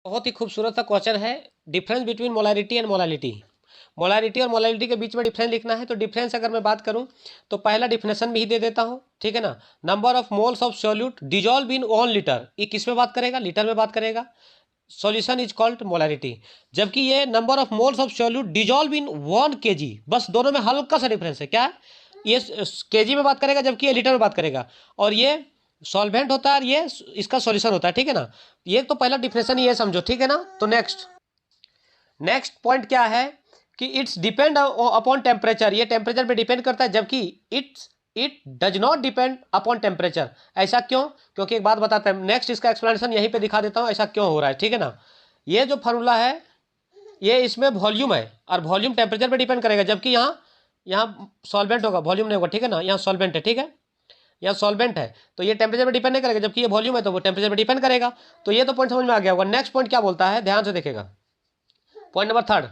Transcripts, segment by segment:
बहुत ही खूबसूरत सा क्वेश्चन है। Difference between molarity and molality. Molarity और मोलालिटी के बीच में डिफरेंस लिखना है। तो डिफरेंस अगर मैं बात करूं तो पहला डिफिनेशन भी ही दे देता हूं, ठीक है ना। Number of moles of solute dissolve in 1 litre, ये किस में बात करेगा? लीटर में बात करेगा। Solution is called molarity. जबकि ये number of moles of solute dissolve in 1 kg, बस दोनों में हल्का सा डिफरेंस है। क्या है? ये केजी में बात करेगा जबकि ये लीटर में बात करेगा। और ये सॉल्वेंट होता है और ये इसका सॉल्यूशन होता है, ठीक है ना। ये तो पहला डिफिनेशन ये समझो, ठीक है ना। तो नेक्स्ट पॉइंट क्या है कि इट्स डिपेंड अपॉन टेम्परेचर, ये टेम्परेचर पे डिपेंड करता है, जबकि it does not depend upon temperature. ऐसा क्यों? क्योंकि एक बात बताते हैं, नेक्स्ट इसका एक्सप्लेनेशन यहीं पे दिखा देता हूं ऐसा क्यों हो रहा है, ठीक है ना। ये जो फार्मूला है ये इसमें वॉल्यूम है और वॉल्यूम टेम्परेचर पे डिपेंड करेगा, जबकि यहाँ सॉल्वेंट होगा, वॉल्यूम नहीं होगा, ठीक है ना। यहाँ सॉल्वेंट है, ठीक है, यहाँ सॉल्वेंट है, तो ये टेम्परेचर पे डिपेंड नहीं करेगा, जबकि ये वॉल्यूम है तो वो टेम्परेचर पे डिपेंड करेगा। तो ये तो पॉइंट समझ में आ गया होगा। नेक्स्ट पॉइंट क्या बोलता है, ध्यान से देखेगा। पॉइंट नंबर 3,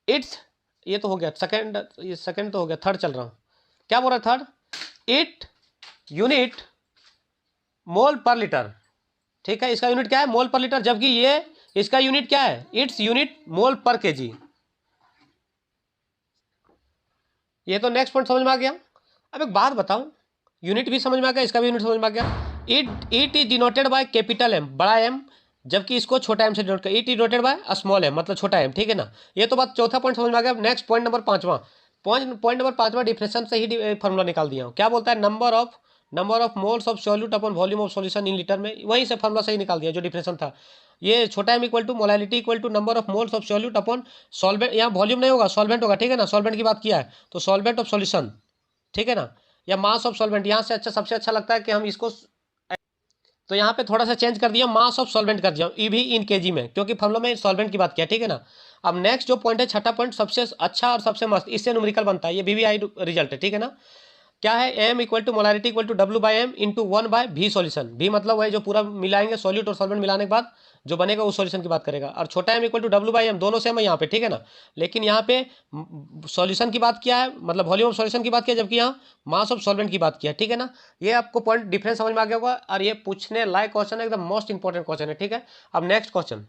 इट्स, ये तो हो गया सेकंड, ये सेकंड तो हो गया, थर्ड चल रहा हूं। क्या बोल रहा है? थर्ड, इट यूनिट मोल पर लीटर, ठीक है। इसका यूनिट क्या है? मोल पर लीटर, जबकि ये इसका यूनिट क्या है? इट्स यूनिट मोल पर केजी। ये तो नेक्स्ट पॉइंट समझ में आ गया। अब एक बात बताऊं, यूनिट भी समझ में आ गया, इसका भी यूनिट समझ में आ गया। It is denoted by capital M, बड़ा एम, जबकि इसको छोटा एम से डिनोट कर, it is denoted by small M, मतलब छोटा एम, ठीक है ना। ये तो बात, चौथा पॉइंट समझ में आ गया। नेक्स्ट पॉइंट नंबर 5वां, पॉइंट नंबर 5वां डिफरेंशन से ही फॉर्मूला निकाल दिया हूं। क्या बोलता है? Number of moles of solute upon volume of solution in litre में, वहीं से फॉर्मूला सही निकाल दिया जो डिफरेंशन था। ये छोटा M equal to molality equal to number of moles of solute upon solvent, यहाँ वॉल्यूम नहीं होगा, सॉल्वेंट होगा, ठीक है ना। सॉल्वेंट की बात किया है तो सॉल्वेंट ऑफ सॉल्यूशन, ठीक है ना, या मास ऑफ सॉल्वेंट। यहाँ से अच्छा, सबसे अच्छा लगता है कि हम इसको, तो यहाँ पे थोड़ा सा चेंज कर दिया, मास ऑफ सॉल्वेंट कर दिया, ई भी इन केजी में, क्योंकि फॉर्मूला में सॉल्वेंट की बात किया, ठीक है ना। अब नेक्स्ट जो पॉइंट है, छठा पॉइंट, सबसे अच्छा और सबसे मस्त, इससे न्यूमेरिकल बनता है, ये वीवीआई रिजल्ट है, ठीक है ना। क्या है? M equal to molarity equal to W by M into 1/v solution. भी मतलब वही जो पूरा मिलाएंगे सॉल्यूट और सॉल्वेंट मिलाने के बाद जो बनेगा वो सॉल्यूशन की बात करेगा। और छोटा M equal to W by M, दोनों सेम है यहाँ पे, ठीक है ना। लेकिन यहाँ पे सॉल्यूशन की बात किया है, मतलब वॉल्यूम ऑफ सॉल्यूशन की बात किया, जबकि यहाँ मास ऑफ सॉल्वेंट की बात किया, ठीक है ना। ये आपको पॉइंट डिफरेंस समझ में आ गया होगा, और ये पूछने लायक क्वेश्चन है, एकदम मोस्ट इंपॉर्टेंट क्वेश्चन है, ठीक है। अब नेक्स्ट क्वेश्चन,